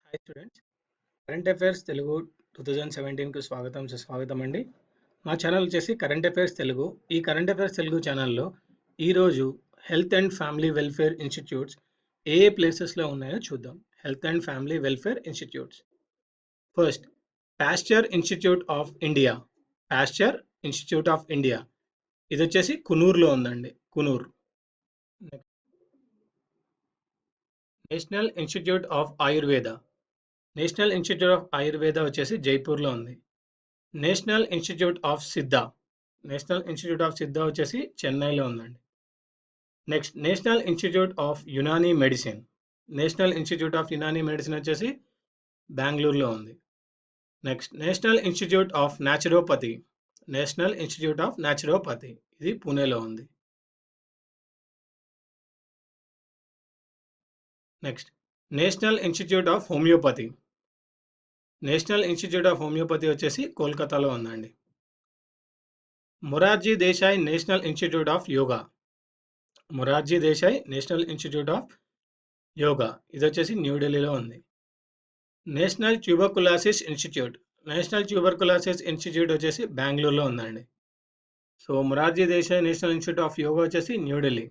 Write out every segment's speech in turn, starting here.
Hi students, current affairs Telugu 2017కు స్వాగతం సుస్వాగతం అండి. మా ఛానల్ వచ్చేసి కరెంట్ అఫైర్స్ తెలుగు. ఈ కరెంట్ అఫైర్స్ తెలుగు ఛానల్లో ఈరోజు health and family welfare institutes ఏ ప్లేసెస్లో ఉన్నాయో చూద్దాం. Health and family welfare institutes. First, Pasteur institute of India. Pasteur institute of India ఇది వచ్చేసి కునూర్లో ఉందండి. Coonoor. National institute of Ayurveda. National institute of Ayurveda వచ్చేసి జైపూర్లో ఉంది. National institute of Siddha. National institute of Siddha వచ్చేసి చెన్నైలో ఉందండి. Next, national institute of Unani medicine. National institute of Unani medicine వచ్చేసి బెంగళూరులో ఉంది. Next, national institute of naturopathy. National institute of naturopathy ఇది పూణేలో ఉంది. Next, national institute of homoeopathy. National institute of homoeopathy వచ్చేసి కోల్కతాలో ఉందండి. Morarji Desai national institute of yoga. Morarji Desai national institute of yoga ఇది వచ్చేసి న్యూఢిల్లీలో ఉంది. National tuberculosis institute. National tuberculosis institute వచ్చేసి బెంగళూరులో ఉందండి. So Morarji Desai national institute of yoga వచ్చేసి New Delhi.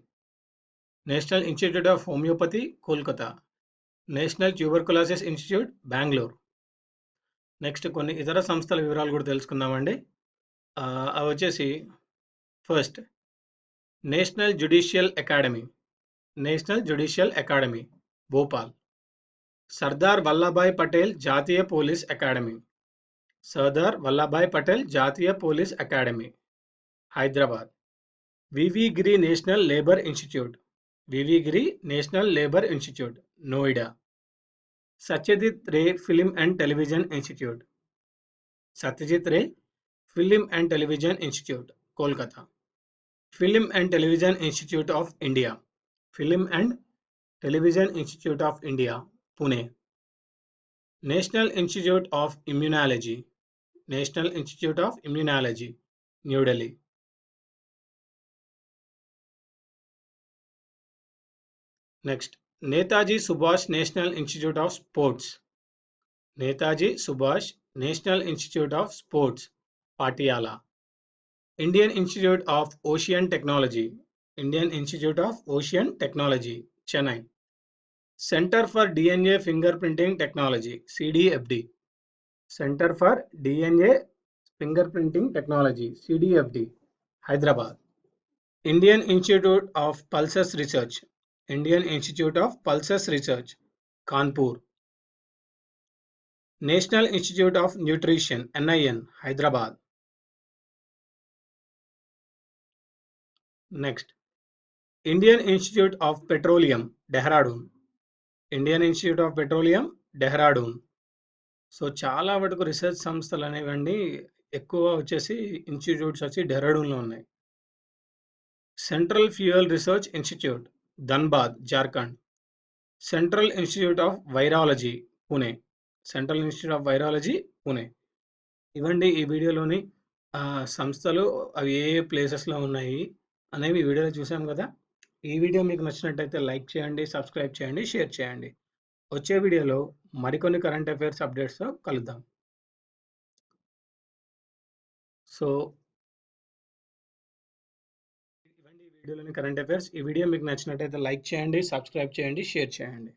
National institute of homoeopathy Kolkata. National tuberculosis institute Bengaluru. Next, కొన్ని ఇతర సంస్థల వివరాలు కూడా తెలుసుకుందామండి. అవి వచ్చేసి first, national judicial academy. National judicial academy Bhopal. Sardar Vallabhbhai Patel జాతీయ పోలీస్ అకాడమీ. సర్దార్ వల్లభాయ్ పటేల్ జాతీయ police academy Hyderabad. VV Giri national labour institute. VV Giri national labour institute Noida. Satyajit Ray film and television institute. Satyajit Ray film and television institute Kolkata. Film and television institute of India. Film and television institute of India Pune. National institute of immunology. National institute of immunology New Delhi. Next, Netaji Subhash national institute of sports. Netaji Subhash national institute of sports Patiala. Indian institute of ocean technology. Indian institute of ocean technology Chennai. Centre for DNA fingerprinting technology CDFD. Centre for DNA fingerprinting technology CDFD Hyderabad. Indian institute of pulses research. Indian institute of pulses research Kanpur. National institute of nutrition NIN Hyderabad. Next, Indian institute of petroleum Dehradun. Indian institute of petroleum Dehradun. So చాలా వరకు research సంస్థలు అనేవండి ఎక్కువ వచ్చేసి institutes వచ్చి డెహ్రాడూన్లో ఉన్నాయి. Central fuel research institute Dhanbad Jharkhand. Central institute of virology Pune. Central institute of virology Pune. ఇవ్వండి ఈ వీడియోలోని సంస్థలు అవి ఏ ప్లేసెస్లో ఉన్నాయి అనేవి ఈ వీడియోలో చూసాం కదా. ఈ వీడియో మీకు నచ్చినట్టయితే లైక్ చేయండి, సబ్స్క్రైబ్ చేయండి, షేర్ చేయండి. వచ్చే వీడియోలో మరికొన్ని కరెంట్ అఫైర్స్ అప్డేట్స్తో కలుద్దాం. సో ఇవ్వండి ఈ వీడియోలోని కరెంట్ అఫైర్స్. ఈ వీడియో మీకు నచ్చినట్టయితే లైక్ చేయండి, సబ్స్క్రైబ్ చేయండి, షేర్ చేయండి.